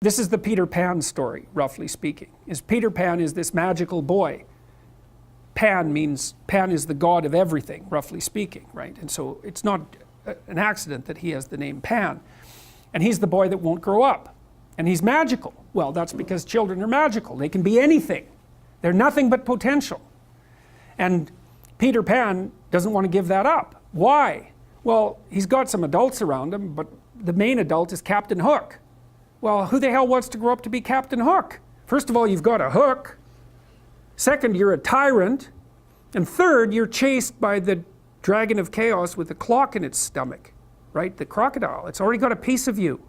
This is the Peter Pan story, roughly speaking. Peter Pan is this magical boy. Pan is the god of everything, roughly speaking, right? And so it's not an accident that he has the name Pan. And he's the boy that won't grow up. And he's magical. Well, that's because children are magical. They can be anything. They're nothing but potential. And Peter Pan doesn't want to give that up. Why? Well, he's got some adults around him, but the main adult is Captain Hook. Well, who the hell wants to grow up to be Captain Hook? First of all, you've got a hook. Second, you're a tyrant. And third, you're chased by the dragon of chaos with a clock in its stomach, right? The crocodile. It's already got a piece of you.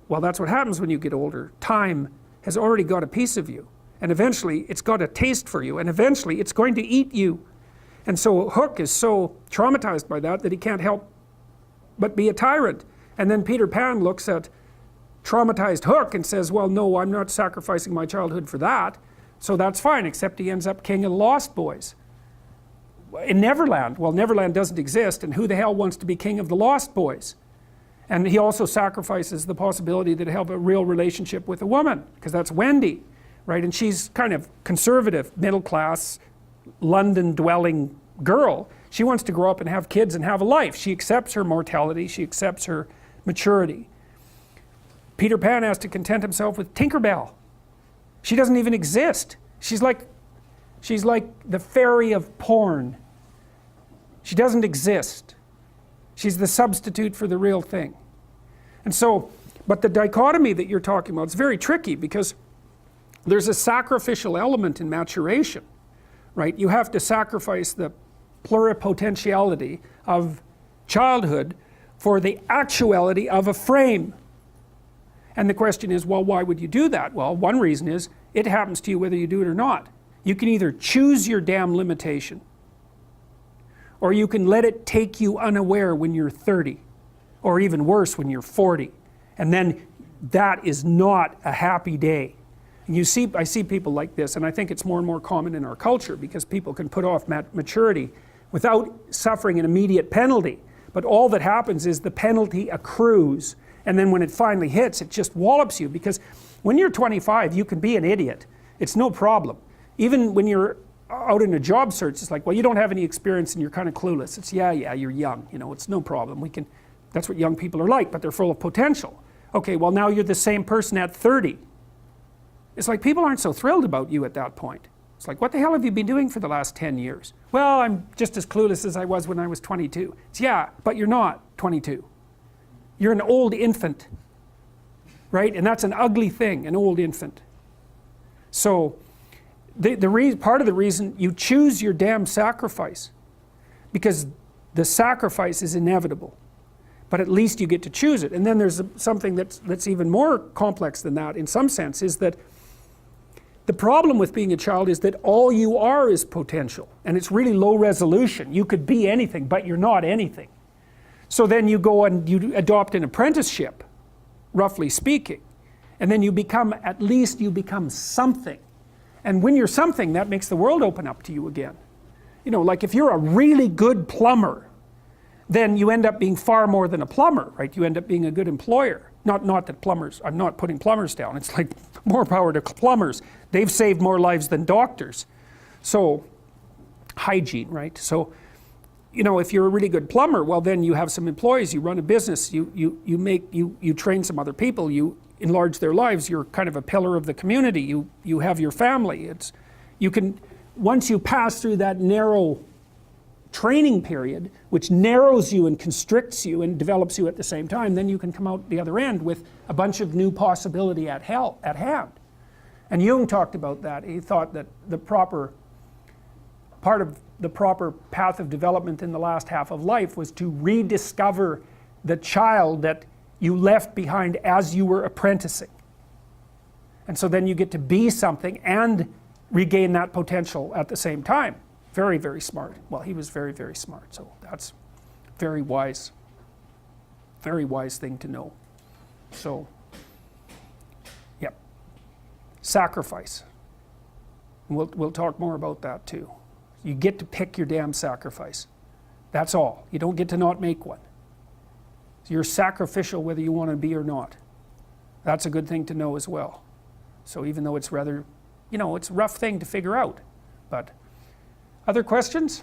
Well, that's what happens when you get older. Time has already got a piece of you. And eventually, it's got a taste for you. And eventually, it's going to eat you. And so Hook is so traumatized by that he can't help but be a tyrant. And then Peter Pan looks at traumatized Hook and says, well, no, I'm not sacrificing my childhood for that. So that's fine, except he ends up king of the Lost Boys. In Neverland, well, Neverland doesn't exist, and who the hell wants to be king of the Lost Boys? And he also sacrifices the possibility that he'll have a real relationship with a woman, because that's Wendy, right? And she's kind of conservative, middle class, London dwelling girl. She wants to grow up and have kids and have a life. She accepts her mortality, she accepts her maturity. Peter Pan has to content himself with Tinkerbell. She doesn't even exist. She's like the fairy of porn. She doesn't exist. She's the substitute for the real thing. And so, but the dichotomy that you're talking about is very tricky, because there's a sacrificial element in maturation, right? You have to sacrifice the pluripotentiality of childhood for the actuality of a frame. And the question is, well, why would you do that? Well, one reason is it happens to you whether you do it or not. You can either choose your damn limitation, or you can let it take you unaware when you're 30, or even worse, when you're 40. And then that is not a happy day. And I see people like this, and I think it's more and more common in our culture, because people can put off maturity without suffering an immediate penalty. But all that happens is the penalty accrues. And then when it finally hits, it just wallops you, because when you're 25, you can be an idiot. It's no problem. Even when you're out in a job search, it's like, well, you don't have any experience and you're kind of clueless. It's, yeah, you're young, it's no problem. That's what young people are like, but they're full of potential. Okay, well, now you're the same person at 30. It's like people aren't so thrilled about you at that point. It's like, what the hell have you been doing for the last 10 years? Well, I'm just as clueless as I was when I was 22. It's, yeah, but you're not 22. You're an old infant, right? And that's an ugly thing, an old infant. So part of the reason you choose your damn sacrifice, because the sacrifice is inevitable, but at least you get to choose it. And then there's something that's even more complex than that in some sense, is that the problem with being a child is that all you are is potential, and it's really low resolution. You could be anything, but you're not anything. So then you go and you adopt an apprenticeship, roughly speaking, and then at least you become something. And when you're something, that makes the world open up to you again. Like if you're a really good plumber, then you end up being far more than a plumber, right? You end up being a good employer. Not that plumbers, I'm not putting plumbers down. It's like more power to plumbers. They've saved more lives than doctors. So, hygiene, right? So, if you're a really good plumber, well, then you have some employees, you run a business, you train some other people, you enlarge their lives, you're kind of a pillar of the community, you have your family. Once you pass through that narrow training period, which narrows you and constricts you and develops you at the same time, then you can come out the other end with a bunch of new possibility at hand. And Jung talked about that. He thought that part of the proper path of development in the last half of life was to rediscover the child that you left behind as you were apprenticing. And so then you get to be something and regain that potential at the same time. Very, very smart. Well, he was very, very smart, so that's very wise thing to know. So, yep. Sacrifice. We'll talk more about that too. You get to pick your damn sacrifice. That's all. You don't get to not make one. You're sacrificial whether you want to be or not. That's a good thing to know as well. So even though it's rather, it's a rough thing to figure out. But other questions?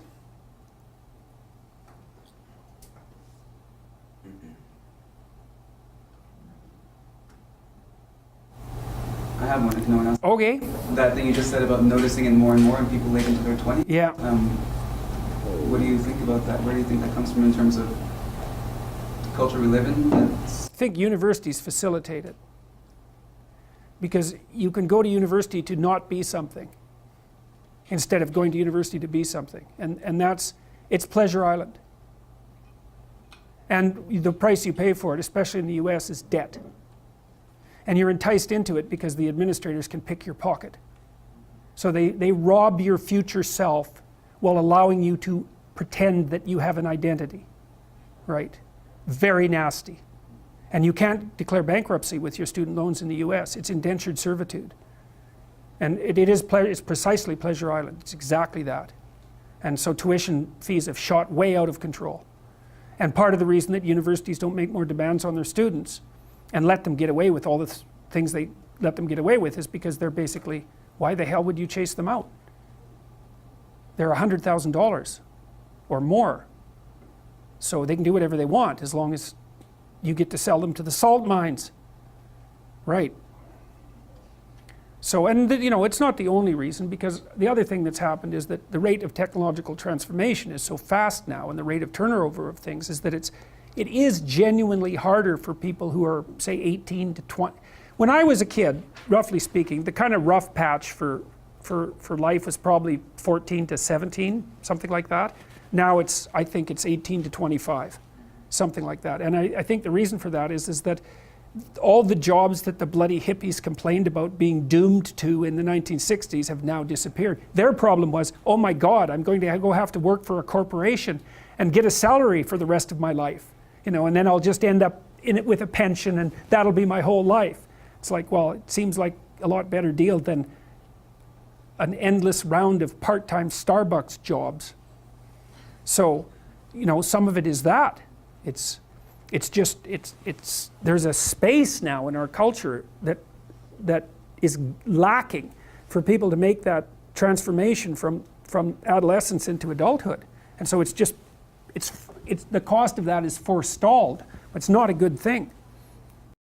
I have one if no one else. Okay. That thing you just said about noticing it more and more in people late into their 20s. Yeah. What do you think about that? Where do you think that comes from in terms of the culture we live in? I think universities facilitate it. Because you can go to university to not be something instead of going to university to be something. And it's Pleasure Island. And the price you pay for it, especially in the US, is debt. And you're enticed into it because the administrators can pick your pocket. So they rob your future self while allowing you to pretend that you have an identity, right? Very nasty. And you can't declare bankruptcy with your student loans in the US. It's indentured servitude. And it's precisely Pleasure Island. It's exactly that. And so tuition fees have shot way out of control. And part of the reason that universities don't make more demands on their students and let them get away with all the things they let them get away with is because they're basically, why the hell would you chase them out? They're $100,000 or more. So they can do whatever they want as long as you get to sell them to the salt mines. Right. So, and it's not the only reason, because the other thing that's happened is that the rate of technological transformation is so fast now, and the rate of turnover of things is that it is genuinely harder for people who are, say, 18 to 20. When I was a kid, roughly speaking, the kind of rough patch for life was probably 14 to 17, something like that. Now I think it's 18 to 25, something like that. And I think the reason for that is that all the jobs that the bloody hippies complained about being doomed to in the 1960s have now disappeared. Their problem was, oh my God, I'm going to go have to work for a corporation and get a salary for the rest of my life. And then I'll just end up in it with a pension, and that'll be my whole life. It's like, well, it seems like a lot better deal than an endless round of part-time Starbucks jobs. So, some of it is that. There's a space now in our culture that is lacking for people to make that transformation from adolescence into adulthood. And so the cost of that is forestalled. It's not a good thing.